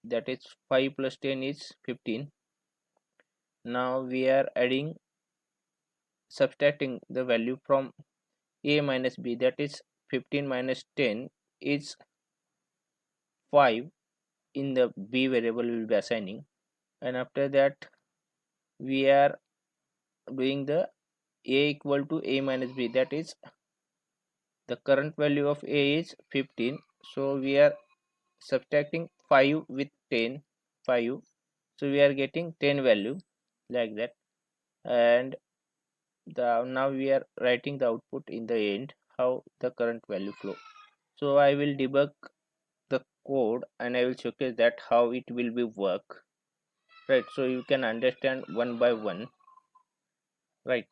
that is 5 plus 10 is 15. Now we are subtracting the value from a minus b, that is 15 minus 10 is 5 in the b variable we will be assigning, and after that we are doing the a equal to a minus b, that is the current value of a is 15, so we are subtracting 5 with 10, 5, so we are getting 10 value, like that. And now we are writing the output in the end, how the current value flow. So I will debug the code and I will showcase that how it will be work, right? So you can understand one by one, right?